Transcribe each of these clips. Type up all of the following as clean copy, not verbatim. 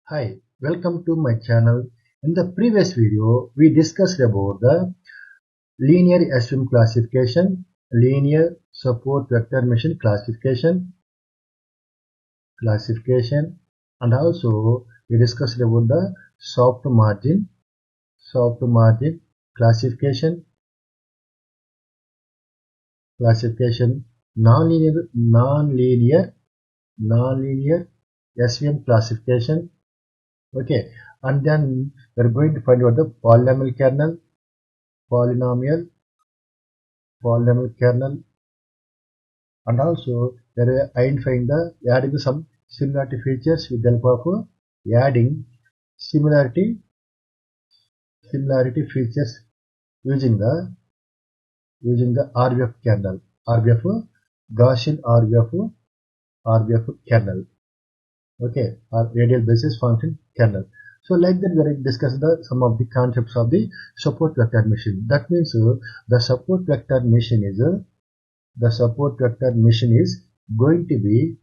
Hi, welcome to my channel. In the previous video, we discussed about the linear SVM classification, linear support vector machine classification, and also we discussed about the soft margin classification, nonlinear SVM classification. Okay, and then we're going to find out the polynomial kernel, and also there are identifying the adding some similarity features with the help of adding similarity features using the RBF kernel, RBF Gaussian RBF kernel. Okay, or radial basis function kernel. So like that, we are discuss some of the concepts of the support vector machine. That means the support vector machine is going to be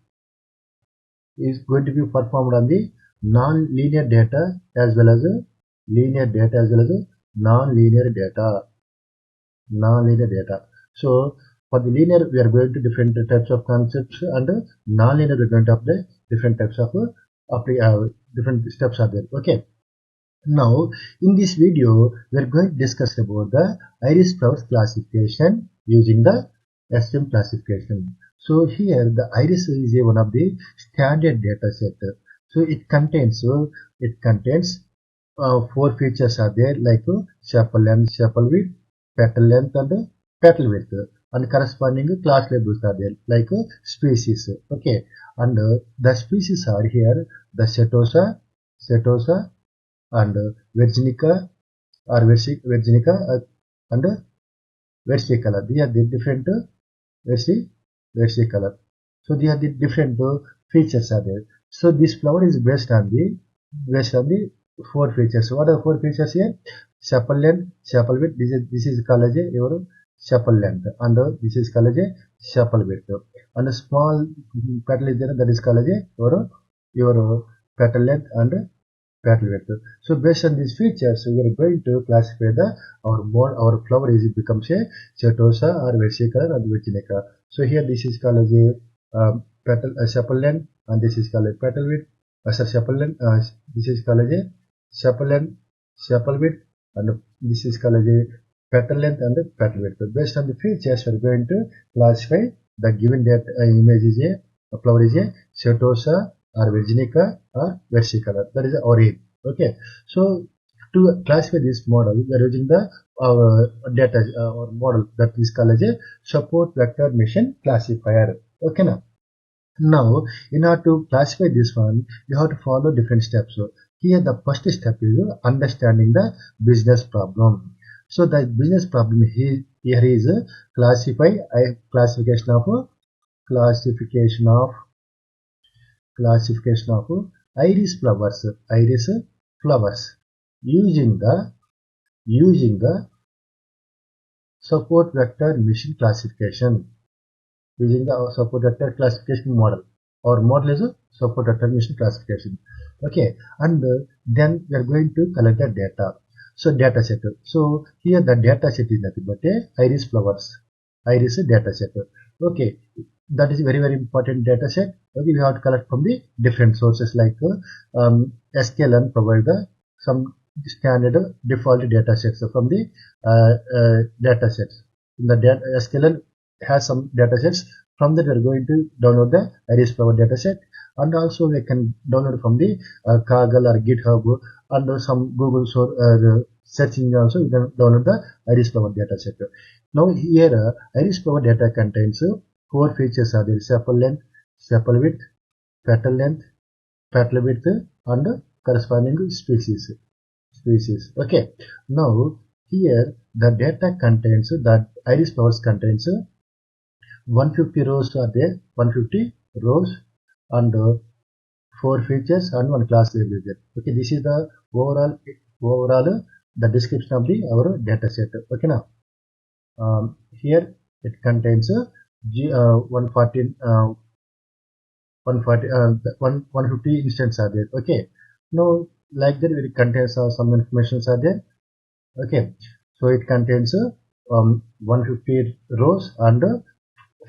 performed on the non-linear data as well as linear data as well as non-linear data. So for the linear, we are going to different types of concepts, and non-linear we are going to apply different types of different steps are there. Okay. Now in this video, we are going to discuss about the iris flowers classification using the SVM classification. So here the iris is one of the standard data set. So it contains four features are there, like sepal length, sepal width, petal length, and petal width, and corresponding class labels are there, like species. Okay, and the species are here the Setosa, and Virginica and Versicolor. They are the different Versicolor. So they are the different features are there. So this flower is based on the four features. What are the four features here? Sepal length, sepal width. This is called as your sepal length, and this is called as sepal width. And a small petal is there, that is called as your petal length and petal width. So based on these features, we are going to classify our flower becomes a Setosa or Versicolor or Virginica. So here this is called as a sepal length, and this is called a petal width. Sepal length. This is called as a sepal length, sepal width, and this is called as a petal length and petal width. So based on the features, we are going to classify the given data image is a flower is a Setosa or Virginica or Versicolor. That is our aim. Okay. So to classify this model, we are using our data or model that is called as a support vector machine classifier. Okay now. Now, in order to classify this one, you have to follow different steps. So here the first step is understanding the business problem. So the business problem here is classification of iris flowers using the support vector machine classification, using the support vector classification model. Our model is a support vector machine classification. Okay, and then we are going to collect the data. So data set. So here the data set is nothing but a iris data set. Okay, that is very important data set. Okay, we have to collect from the different sources, like SVM provide some standard default data sets from the data sets. The SVM has some data sets. From that we are going to download the iris flower data set, and also we can download from the Kaggle or GitHub, and some Google search engine also we can download the iris flower data set. Now here iris flower data contains four features are there: sepal length, sepal width, petal length, petal width, and corresponding species. Okay. Now here the data contains that iris flowers contains 150 rows are there, 150 rows, and four features and one class label is there. Okay, this is the overall the description of our data set. Okay now. Here it contains 140 150 instances are there. Okay, Now, like that, it contains some information are there. Okay, so it contains 150 rows and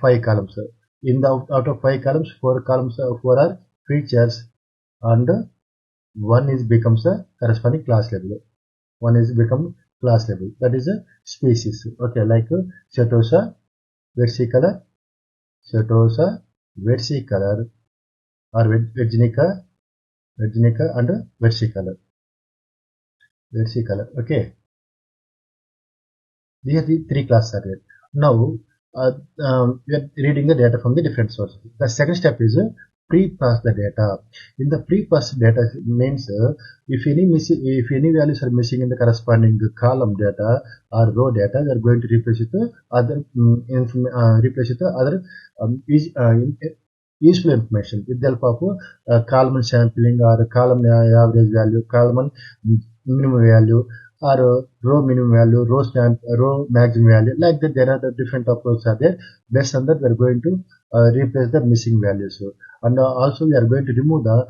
5 columns. In the out of 5 columns, 4 columns, 4 are features, and one is becomes a corresponding class label. One is become class label. That is a species. Okay, like Setosa, Versicolor, Setosa, Versicolor, or Virginica, and Versicolor. Okay, these are the three classes are there. Now, we are reading the data from the different sources. The second step is pre-pass the data. In the pre-pass data means if any values are missing in the corresponding column data or row data, we are going to replace it with other useful information with the help of column sampling or column average value, column minimum value, or row minimum value, row maximum value. Like that, there are the different approaches are there. Based on that, we are going to replace the missing values, and also we are going to remove the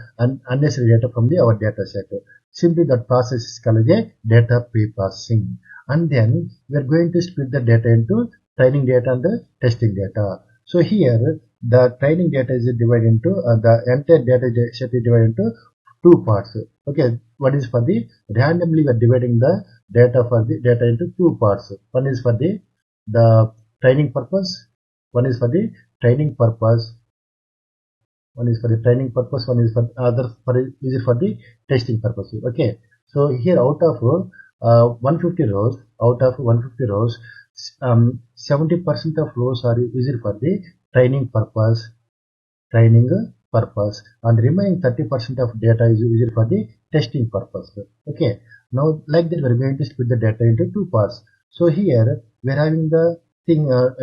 unnecessary data from our data set. Simply that process is called a data pre-processing, and then we are going to split the data into training data and the testing data. So here the training data is divided into the entire data set is divided into two parts. Okay, one is for the randomly we are dividing the data into two parts. One is for the training purpose. One is for the training purpose. One is for the training purpose. One is for the testing purpose. Okay, so here out of 150 rows, 70% of rows are used for the training purpose, and remaining 30% of data is used for the testing purpose. Okay, now like that we are going to split the data into two parts. So here we are having the thing, we are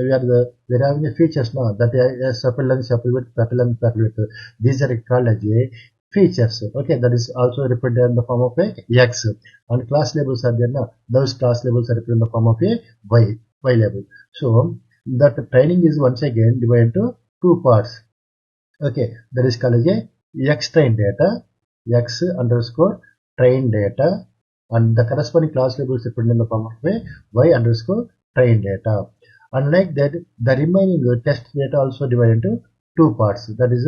having the features now that is sepal and sepal width, petal and petal width. These are called as a features. Okay, that is also represented in the form of a X, and class labels are there now. Those class labels are represented in the form of a Y label. So that training is once again divided into two parts. Okay, that is called as a X train data, X underscore train data, and the corresponding class labels are put in the form of a Y underscore train data. Unlike that, the remaining test data also divided into two parts. That is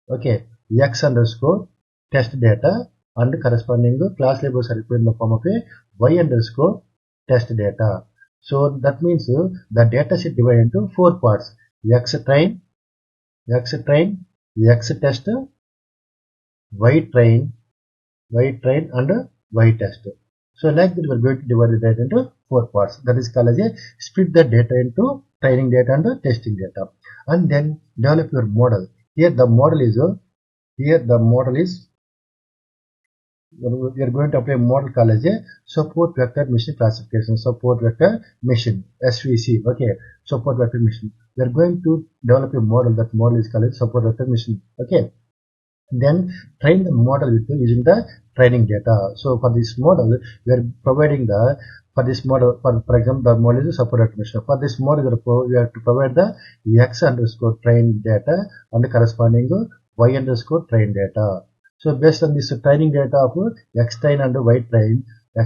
okay, X underscore test data, and corresponding class labels are put in the form of a Y underscore test data. So that means the data set divided into four parts: X train, X test, Y train, and Y test. So like that we are going to divide the data into four parts. That is called as a split the data into training data and testing data, and then develop your model. Here the model is we are going to apply a model called as a support vector mission classification, support vector mission, SVC. Okay, support vector mission. We are going to develop a model. That model is called as support vector mission. Okay, then train the model with using the training data. So for this model, we are providing for example, the model is a support vector mission. For this model, we have to provide the X underscore train data and the corresponding Y underscore train data. So based on this training data of X train and Y train, we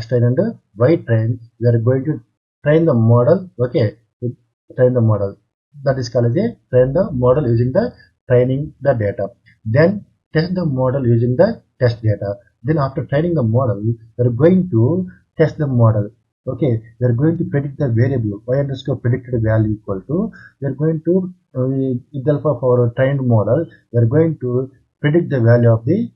are going to train the model. Okay, train the model. That is called as a train the model using the training the data. Then test the model using the test data. Then after training the model, we are going to test the model. Okay, we are going to predict the variable Y underscore predicted value equal to, we are going to with the help of our trained model, we are going to predict the value of the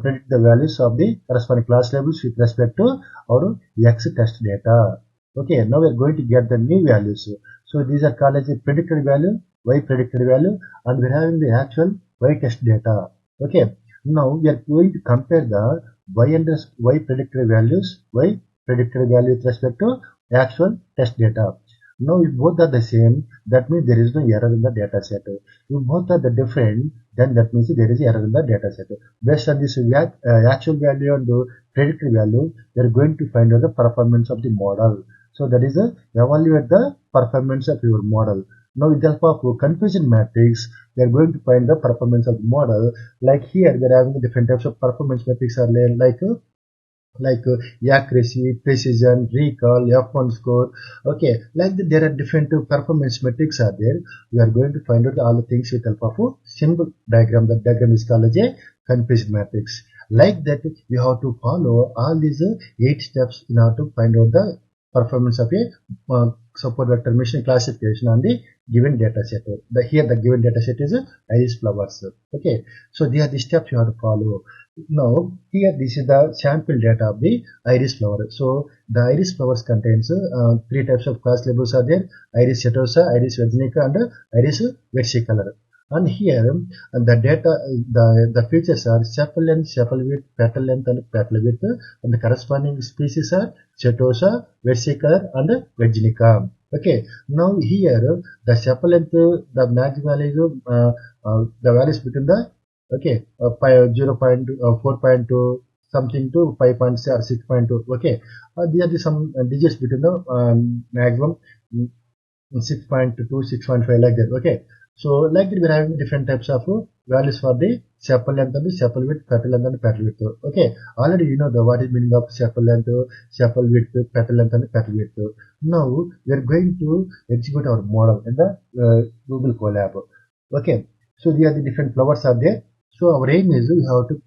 predict the values of the corresponding class labels with respect to our X test data. Okay, now we are going to get the new values. So these are called as a predicted value, Y predicted value, and we are having the actual Y test data. Okay, now we are going to compare the Y predicted values, Y predicted value with respect to actual test data. Now if both are the same, that means there is no error in the data set. If both are the different, then that means there is error in the data set. Based on this actual value and the predicted value, we are going to find out the performance of the model. So that is evaluate the performance of your model. Now with the help of confusion matrix, we are going to find the performance of the model. Like here, we are having different types of performance metrics are there, like accuracy, precision, recall, F1 score. Okay, like there are different performance metrics are there. We are going to find out all the things with help of a symbol diagram. The diagram is called as a confusion matrix. Like that, you have to follow all these 8 steps in order to find out the performance of a support vector machine classification on the given data set. Here the given data set is iris flowers. Okay, so these are the steps you have to follow. Now here this is the sample data of the iris flower. So the iris flowers contains 3 types of class labels are there: iris Setosa, iris Virginica, and iris Versicolor. And here the data, the features are sepal length, sepal width, petal length, and petal width, and the corresponding species are Setosa, Versicolor, and Virginica. Okay, now here the sepal length, the maximum value, the values between the 0.4.2 something to 5.6 or 6.2. Okay, these are some digits between the maximum 6.2, 6.5 like that. Okay, so like that we are having different types of values for the sepal length and the sepal width, petal length, and petal width. Okay, already you know the what is meaning of sepal length, sepal width, petal length, and petal width. Now we are going to execute our model in the Google Colab. Okay, so these are the different flowers are there. So our aim is we have to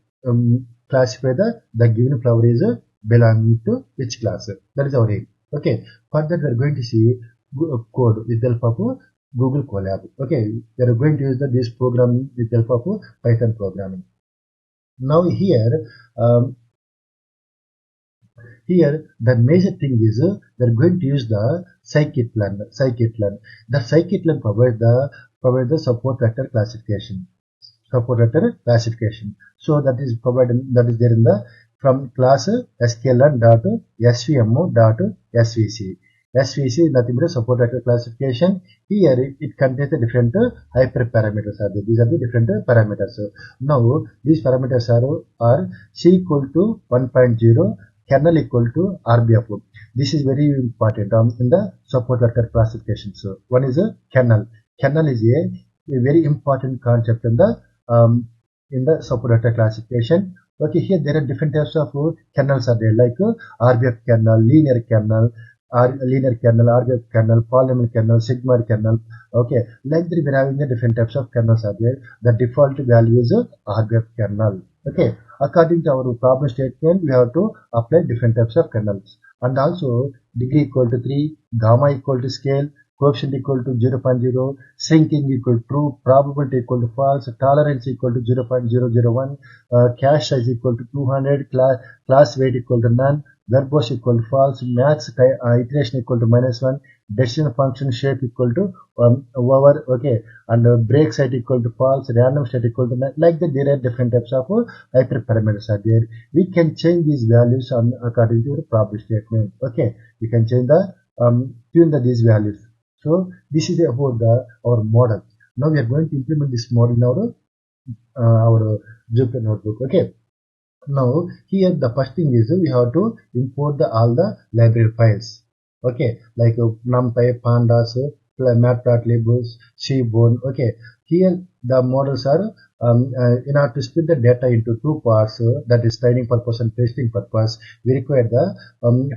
classify the given flower is belonging to which class. That is our aim. Okay, for that we are going to see code with the help of Google Colab. Okay, we are going to use this programming with the help of Python programming. Now here, the major thing is we are going to use the Scikit-learn. The Scikit-learn provide the support vector classification. So that is provided, that is there in the from class Scikit-learn.svm.svc. SVC is nothing but a support vector classification. Here it contains the different hyperparameters. These are the different parameters. Now these parameters are C equal to 1.0, kernel equal to RBF. This is very important in the support vector classification. So one is a kernel. Kernel is a very important concept in the support vector classification. Okay, here there are different types of kernels are there, like RBF kernel, linear kernel, RBF kernel, polynomial kernel, sigma kernel. Okay, like that we are having the different types of kernels are there. The default value is RBF kernel. Okay, according to our problem statement, we have to apply different types of kernels, and also degree equal to 3, gamma equal to scale, coefficient equal to 0.0, shrinking equal to true, probability equal to false, tolerance equal to 0.001, cache size equal to 200, class weight equal to none, verbose equal to false, max iteration equal to -1, decision function shape equal to over, okay, and break site equal to false, random state equal to none. Like that, there are different types of hyperparameters are there. We can change these values according to the problem statement. Okay, we can change the tune these values. So this is about our model. Now we are going to implement this model in our Jupyter notebook. Okay. Now here the first thing is we have to import all the library files. Okay, like NumPy, Pandas, Matplotlib, Seaborn. Okay, here the models are in order to split the data into 2 parts, that is training purpose and testing purpose. We require the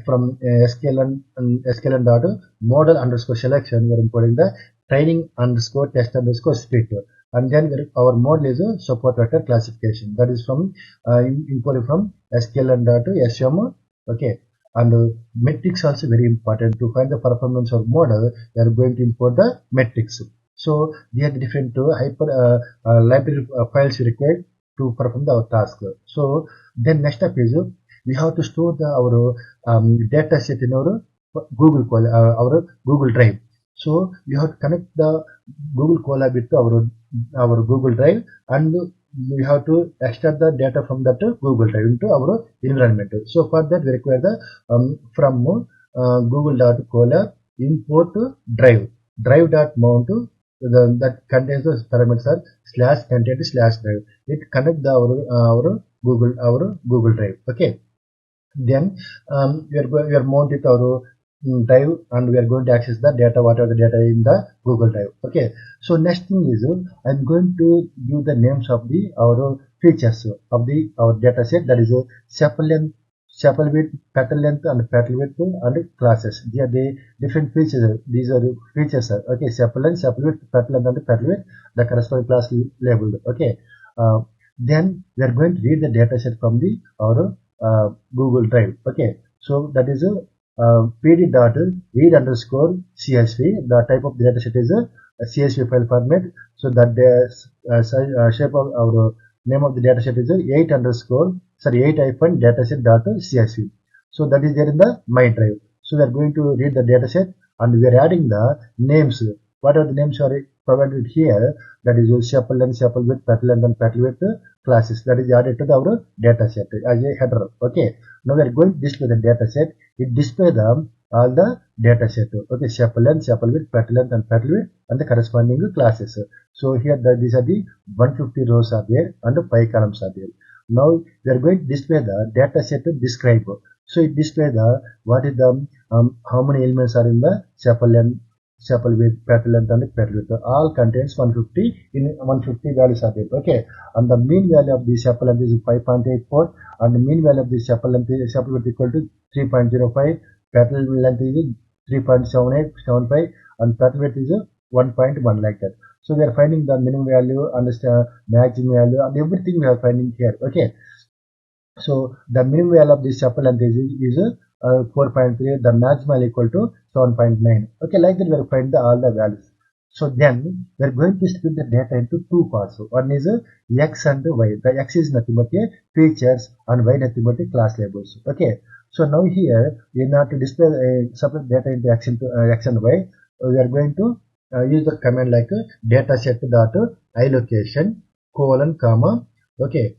from sklearn dot model underscore selection. We are importing the training underscore test underscore split, and then our model is a support vector classification. That is from imported from sklearn.svm. Okay, and metrics also very important. To find the performance of model, we are going to import the metrics. So they are the different library files required to perform our task. So then next step is we have to store our data set in our Google Drive. So you have to connect the Google Colab with our Google Drive, and we have to extract the data from that Google Drive into our environment. So for that we require the from google.colab import drive.mount. That contains the parameters are /content/drive. It connect our Google Drive. Okay. Then we are mount it our drive, and we are going to access the data, whatever the data in the Google Drive. Okay, so next thing is I'm going to give the names of the our features of the our data set, that is sepal length, sepal width, petal length, and petal width, and classes. They are the different features. These are the features. Okay, sepal length, sepal width, petal length, and petal width, the corresponding class labeled. Okay, uh, then we are going to read the data set from the our Google Drive. Okay, so that is a pd dot read underscore csv. The type of data set is a csv file format. So that the shape of our name of the data set is a 8 underscore 8 hyphen dataset dot csv. So that is there in the my drive. So we are going to read the data set, and we are adding the names. What are the names are provided here? That is sepal length, sepal width, petal length, and petal width classes. That is added to our data set as a header. Okay. Now we are going to display the data set. It display the all the data set. Okay, sepal length, sepal width, petal length, and petal width, and the corresponding classes. So here these are the 150 rows are there and 5 columns are there. Now we are going to display the data set describe. So it display the what is the how many elements are in the sepal length, sepal width, petal length, and petal width. All contains 150 in 150 values are there. Okay, and the mean value of the sepal length is 5.84, and the mean value of the sepal length is sepal width equal to 3.05, petal length is 3.7875, and petal width is 1.1, like that. So we are finding the minimum value and the maximum value and everything we are finding here. Okay, so the minimum value of this sepal length is 4.3, the maximum equal to 7.9. Okay, like that we are finding all the values. So then we are going to split the data into two parts. One is x and y. The x is nothing but features, and y nothing but class labels. Okay, so now here in order to display separate data into x and y, we are going to use the command like dataset dot allocation colon comma, okay,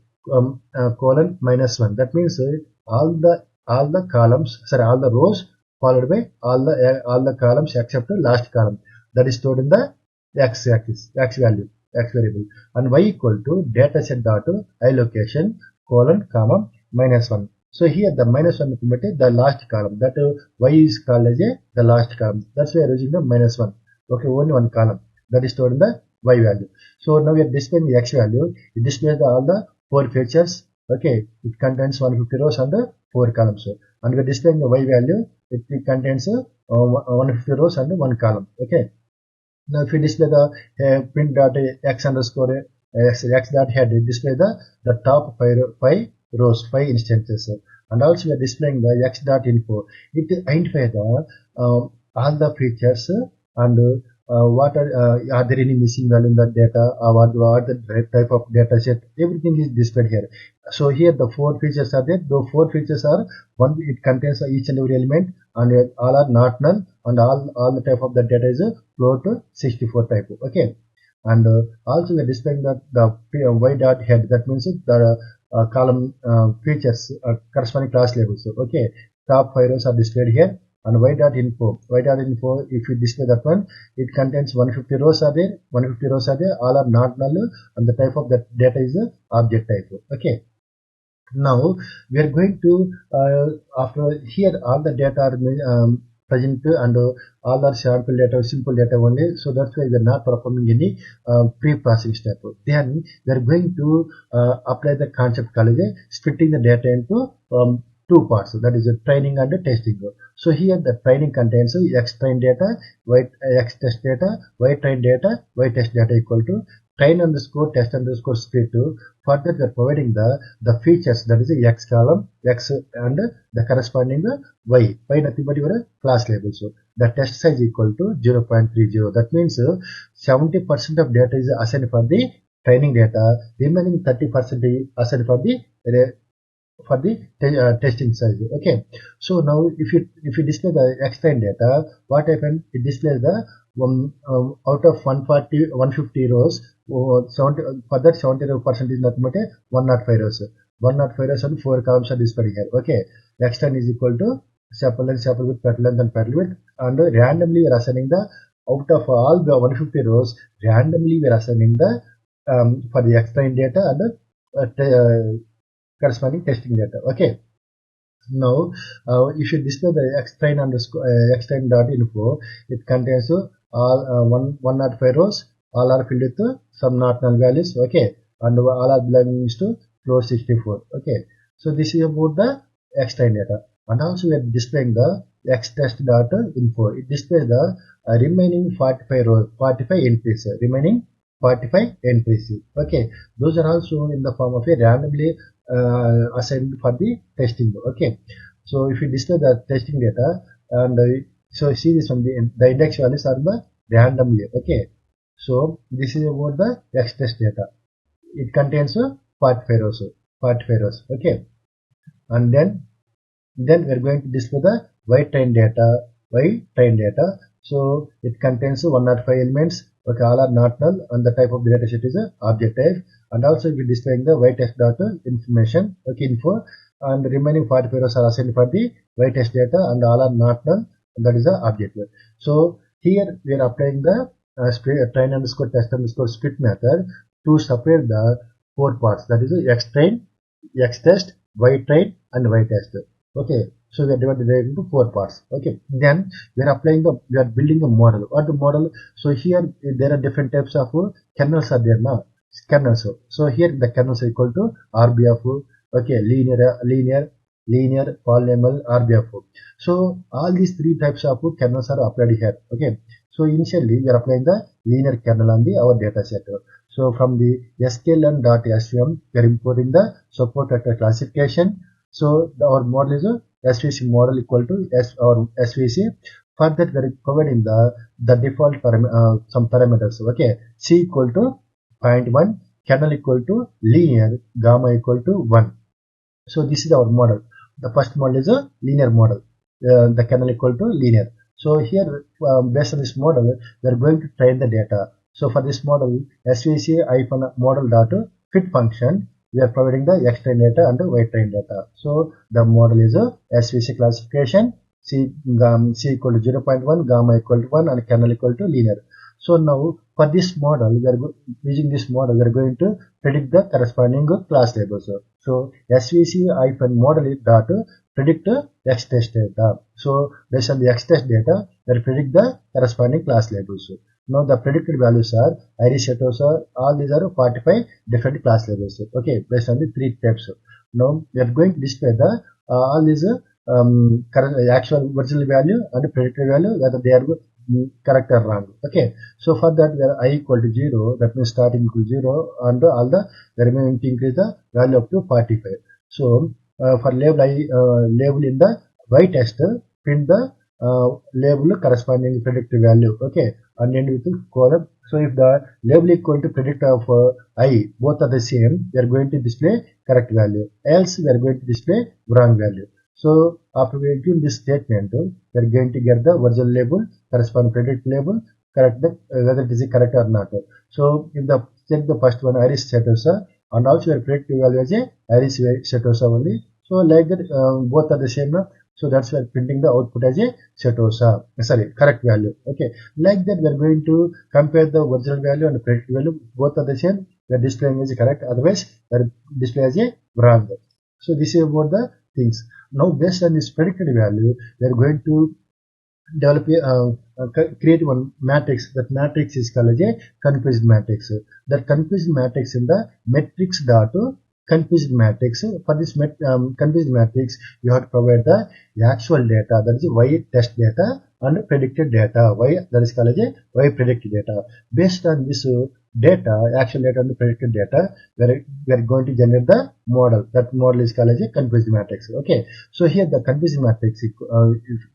colon -1. That means all the columns, all the rows followed by all the columns except the last column, that is stored in the x axis, x value, x variable, and y equal to dataset dot allocation colon comma -1. So here the -1 is the last column, that y is called as the last column. That's why we are using the -1. Okay, only one column that is stored in the y value. So now we are displaying the x value. It displays all the 4 features. Okay, it contains 150 rows and 4 columns. And we are displaying the y value. It contains 150 rows and 1 column. Okay. Now if we display the print dot x underscore x dot head, it displays the top 5 rows, 5 instances. And also we are displaying the x dot info. It identifies the all the features and what are there any missing value in the data, or what the type of data set, everything is displayed here. So here the 4 features are there. The 4 features are one, it contains each and every element, and all are not null, and all the type of the data is float 64 type. Okay, and also we are displaying the y dot head. That means the column features corresponding class labels. Okay, top 5 rows are displayed here. And y dot info, if you display that one, it contains 150 rows are there, all are not null, and the type of that data is object type. Okay, now we are going to after here all the data are present, and all are sample data, simple data only. So that's why we are not performing any pre-processing step. Then we are going to apply the concept called splitting the data into 2 parts, that is training and testing. So here the training contains x train data, x test data, y train data, y test data equal to train underscore test underscore split. Further we are providing the features, that is x column, x, and the corresponding y nothing but your class label. So the test size equal to 0.30. That means 70% of data is assigned for the training data, remaining 30% assigned for the testing size. Okay, so now if you display the x train data, what happens? It displays the out of 150 rows, 70 for that 70% is nothing but 105 rows. 105 rows and 4 columns are displayed here. Okay, x train is equal to sepal length, sepal width, petal length, and petal width, and randomly we are assigning the out of all the 150 rows, randomly we are assigning the for the x train data and corresponding testing data. Okay, Now, if you display the xtrain underscore xtrain dot info, it contains all 105 rows. All are filled with some not null values. Okay, and all are belonging to floor 64. Okay, so this is about the xtrain data, and also we are displaying the xtest dot info. It displays the remaining 45 rows, 45 entries, remaining 45 entries. Okay, those are also in the form of a randomly assigned for the testing. Okay, so if you display the testing data and so see this one, the index values are the randomly. Okay, so this is about the X test data. It contains 45 rows, 45 rows. Okay, and then we are going to display the Y train data. So it contains 105 elements. Okay, all are not null, and the type of the data set is a object type. And also we displaying the Y test data information. Okay, info, and the remaining 45 rows are assigned for the Y test data, and all are not null, and that is the object type. So here we are applying the train underscore test underscore split method to separate the four parts. That is X train, X test, Y train, and Y test. Okay, so we are divided it into four parts. Okay, then we are building a model. What the model? So here there are different types of kernels are there now. Kernels. So here the kernels are equal to RBF. Okay, linear, polynomial, RBF. So all these three types of kernels are applied here. Okay, so initially we are applying the linear kernel on the our data set. So from the Scikit-learn.svm we are importing the support vector classification. So our model is a SVC model equal to SVC. For that we are providing the default some parameters. Okay, C equal to 0.1, kernel equal to linear, gamma equal to 1. So this is our model. The first model is a linear model. The kernel equal to linear. So here based on this model we are going to train the data. So for this model SVC-model dot fit function, we are providing the X train data and the Y train data. So the model is a SVC classification, C equal to 0.1, gamma equal to 1, and kernel equal to linear. So now for this model, we are using this model, we are going to predict the corresponding class labels. So SVC-model dot predict X test data. So based on the X test data, we will predict the corresponding class labels. Now the predicted values are iris, Setosa, all these are 45 different class labels. Okay, based on the three types. Now we are going to display the all these actual original value and predicted value, whether they are correct or wrong. Okay, so for that we are I equal to 0, that means starting equal to 0, and all the remaining to increase the value up to 45. So for label label in the Y test, print the label corresponding predicted value. Okay, and end with the column. So if the label equal to predictor of I, both are the same, we are going to display correct value. Else we are going to display wrong value. So after we execute this statement, we are going to get the original label, corresponding predict label, correct the whether it is correct or not. So if the check the first one iris Setosa, and also your predictive value as a iris Setosa only. So like that both are the same now. So that's why printing the output as a Setosa, correct value. Okay, like that we are going to compare the original value and the predicted value, both are the same. We are displaying as a correct, otherwise we are displaying as a wrong. So this is about the things. Now based on this predicted value, we are going to develop create one matrix. That matrix is called as a confused matrix. That confused matrix in the matrix dot confused matrix. For this confused matrix, you have to provide the actual data, that is Y test data, and predicted data, that is called as a Y predicted data. Based on this data, actual data and the predicted data, we are going to generate the model. That model is called as a confused matrix. Okay, so here the confused matrix,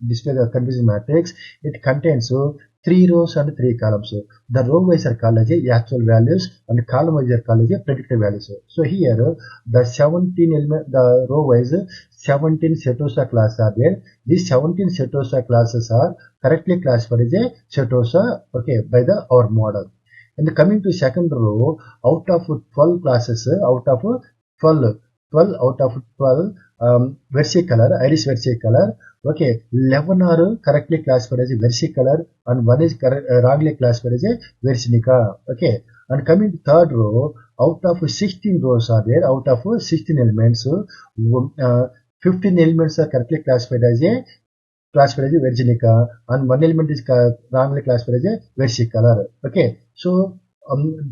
display the confused matrix, it contains 3 rows and 3 columns. The row wise are called as actual values, and column wise are called as predicted values. So here the 17 element, the row wise 17 Setosa classes are there. These 17 Setosa classes are correctly classified as a Setosa, okay, by our model. And coming to second row, out of 12 classes, out of 12 out of 12 Versicolor, iris Versicolor, okay, 11 are correctly classified as a Versicolor, and 1 is wrongly classified as a Virginica. Okay, and coming to third row, out of 16 rows are there, out of 16 elements, 15 elements are correctly classified as Virginica, and one element is wrongly classified as a Versicolor. Okay, so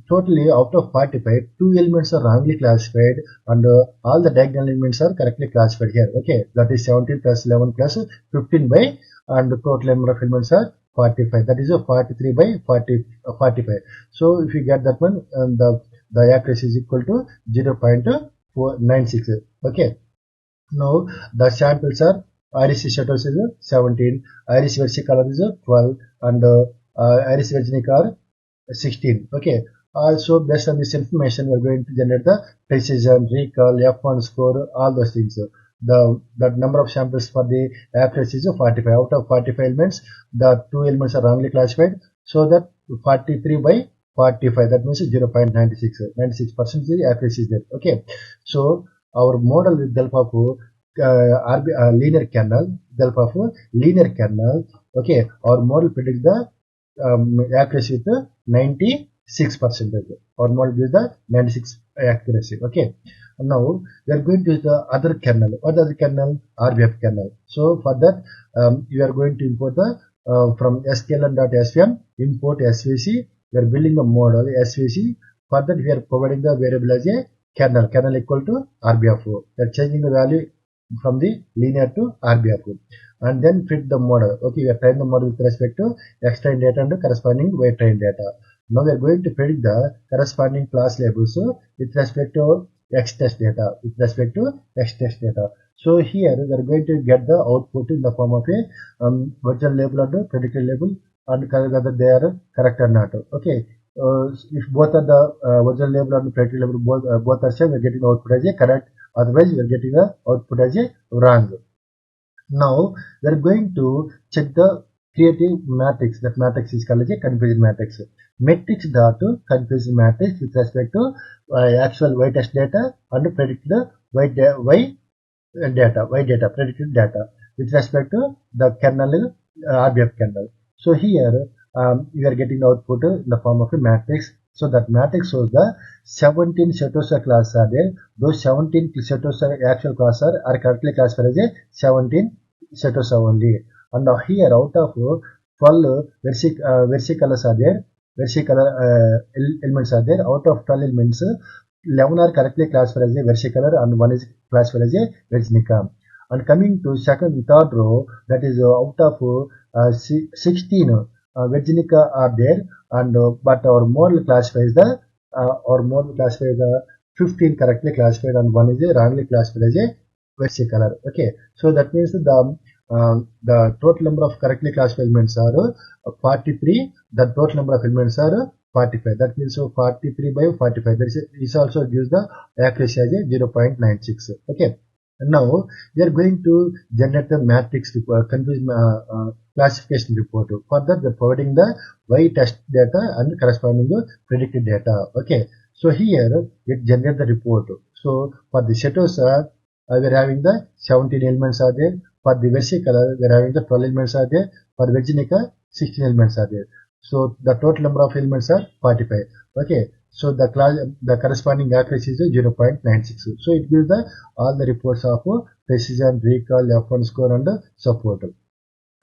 totally out of 45, 2 elements are wrongly classified, and all the diagonal elements are correctly classified here. Okay, that is 17 plus 11 plus 15 by, and the total number of elements are 45. That is a 43 by 45. So if you get that one, the accuracy is equal to 0.496. Okay. Now the samples are Iris Setosa is 17, Iris Versicolor is 12, and Iris Virginica are 16. Okay. So based on this information, we are going to generate the precision, recall, F1 score, all those things. The number of samples for the accuracy is 45. Out of 45 elements, the 2 elements are wrongly classified. So that 43 by 45, that means 0.96. 96% accuracy is there. Okay. So our model with help of linear kernel, okay, our model predicts the accuracy with 96%. Our model gives the 96 accuracy. Okay. Now we are going to use the other kernel. What is the kernel? RBF kernel. So for that, you are going to import the from Scikit-learn.svm, import SVC. We are building the model SVC. For that, we are providing the variable as a kernel equal to RBF. We are changing the value from the linear to RBF, and then fit the model. Okay, we are trying the model with respect to X-train data and corresponding Y-train data. Now we are going to predict the corresponding class labels with respect to X-test data. So here we are going to get the output in the form of a virtual label and a predicted label, and whether they are correct or not. Okay. If both are the virtual label and predicted label both are same, we are getting the output as a correct. Otherwise, we are getting the output as a wrong. Now we are going to check the creative matrix. That matrix is called as a confusion matrix. Matrix dot confusion matrix with respect to actual Y test data and predicted Y data predicted data with respect to the kernel RBF kernel. So here we are getting the output in the form of a matrix. So that matrix shows the 17 Setosa classes are there. Those 17 Setosa actual classes are correctly classified as a 17 Setosa only. And now here out of 12 versicolors are there. Versicolor elements are there. Out of 12 elements, 11 are correctly classified as a versicolor and 1 is classified as a Virginica. And coming to second and third row, that is out of 16 Virginica are there, and but our model classifies the 15 correctly classified and 1 is a wrongly classified as a Versicolor. Okay, so that means the total number of correctly classified elements are 43. The total number of elements are 45. That means 43 by 45. This also gives the accuracy as a 0.96. Okay. Now we are going to generate the matrix classification report. For that, we are providing the Y test data and corresponding predicted data. Okay. So here it generates the report. So for the Setosa, we are having the 17 elements are there. For the Versicolor, we are having the 12 elements are there. For the Virginica, 16 elements are there. So the total number of elements are 45. Okay. So the corresponding accuracy is 0.96. So it gives all the reports of precision, recall, F1 score, and support.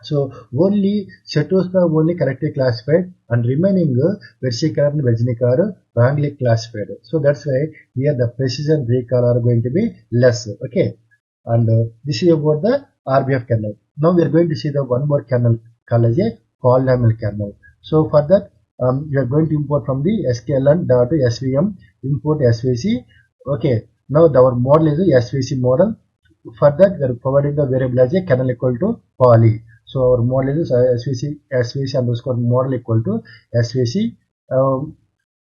So only Setosa only correctly classified, and remaining Versicolor and Virginica are wrongly classified. So that's why here the precision, recall are going to be less. Okay, and this is about the RBF kernel. Now we are going to see the one more kernel called as a polynomial kernel. So for that, we are going to import from the Scikit-learn.svm, import SVC. Okay, now our model is a SVC model. For that, we are providing the variable as a kernel equal to poly. So our model is SVC underscore model equal to SVC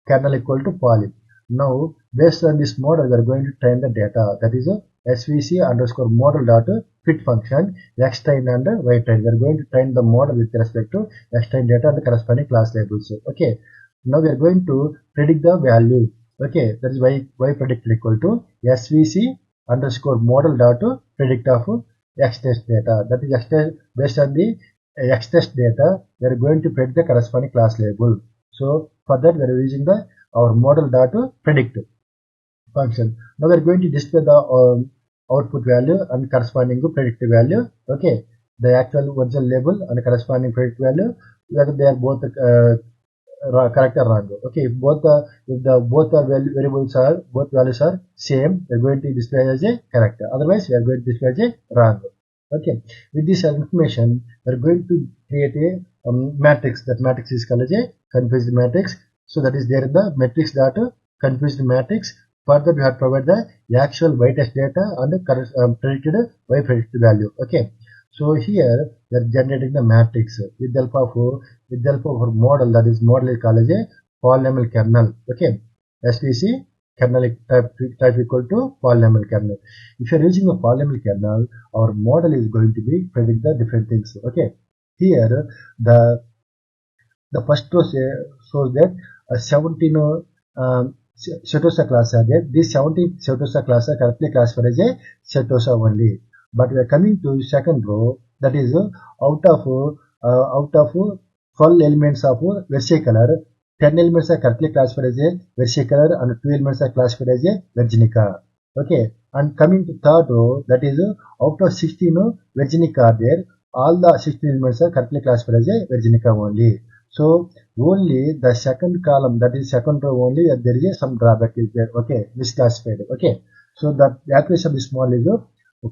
kernel equal to poly. Now, based on this model, we are going to train the data. That is a SVC underscore model dot fit function, X-train and Y-train. We are going to train the model with respect to X-train data and the corresponding class labels. Okay. Now we are going to predict the value. Okay. That is Y predicted equal to SVC underscore model dot predict of X-test data. That is X-test based on the X-test data. We are going to predict the corresponding class label. So for that we are using our model dot predict function. Now we are going to display the output value and corresponding to predictive value. Okay, the actual original label and corresponding predictive value, whether they are both correct or wrong. Okay, if the both are variables are both values are same, we are going to display as a correct. Otherwise, we are going to display as a wrong. Okay, with this information, we are going to create a matrix. That matrix is called as a confused matrix. So that is there in the matrix data confused matrix. Further, we have provided the actual y test data and the predicted y predicted value. Okay, so here we are generating the matrix with the help of our model. That is model is called as a polynomial kernel. Okay, SVC kernel type equal to polynomial kernel. If you are using a polynomial kernel, our model is going to be predict the different things. Okay, here the first row shows that 17 Setosa class are there. These 17 Setosa class are correctly classified as a Setosa only. But we are coming to second row, that is out of 12 elements of Versicolor, 10 elements are correctly classified as a Versicolor and 2 elements are classified as a Virginica. Okay, and coming to third row, that is out of 16 Virginica are there, all the 16 elements are correctly classified as a Virginica only. So only the second column, that is second row only, there is some drawback is there. Okay, misclassified. Okay, so the accuracy of this model is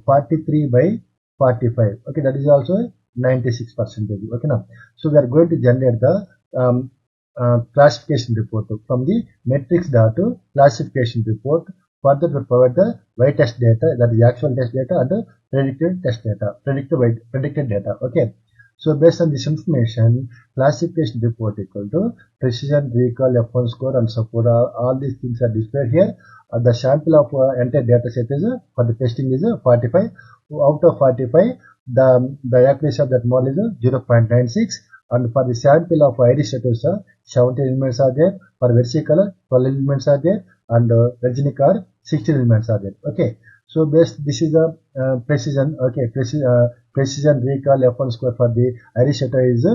43 by 45. Okay, that is also 96%. Okay, now so we are going to generate the classification report from the matrix data classification report. Further, we provide the y test data, that is actual test data, and the predicted test data, predicted data. Okay, so based on this information, classification report equal to precision, recall, F1 score, and support. All these things are displayed here. The sample of entire data set is for the testing is 45. Out of 45, the accuracy of that model is 0.96. And for the sample of iris Setosa, 17 elements are there. For Versicolor, 12 elements are there, and Virginica, 16 elements are there. Okay, so this is the precision. Okay, precision, recall, F1 score for the iris Setosa is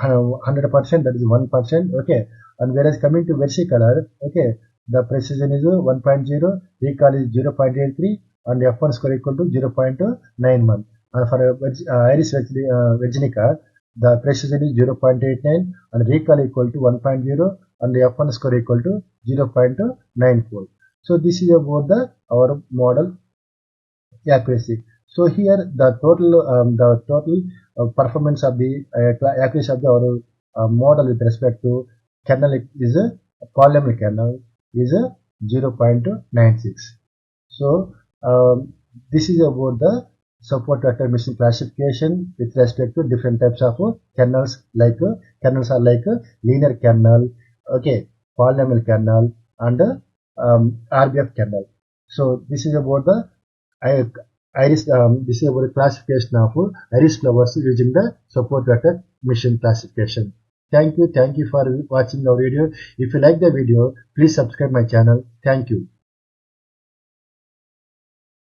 100%, that is 1%. Okay, and whereas coming to Versicolor, okay, the precision is 1.0, recall is 0.83, and F1 score equal to 0.91. And for iris Virginica, the precision is 0.89 and recall equal to 1.0 and the F1 score equal to 0.94. So this is about our model accuracy. So here the total performance of the accuracy of our model with respect to kernel is a polynomial kernel is 0.96. So this is about the support vector machine classification with respect to different types of kernels. Like kernels are like linear kernel, okay, polynomial kernel, and RBF kernel. So this is about the iris. This is about the classification of iris flowers using the support vector machine classification. Thank you for watching our video. If you like the video, please subscribe my channel. Thank you.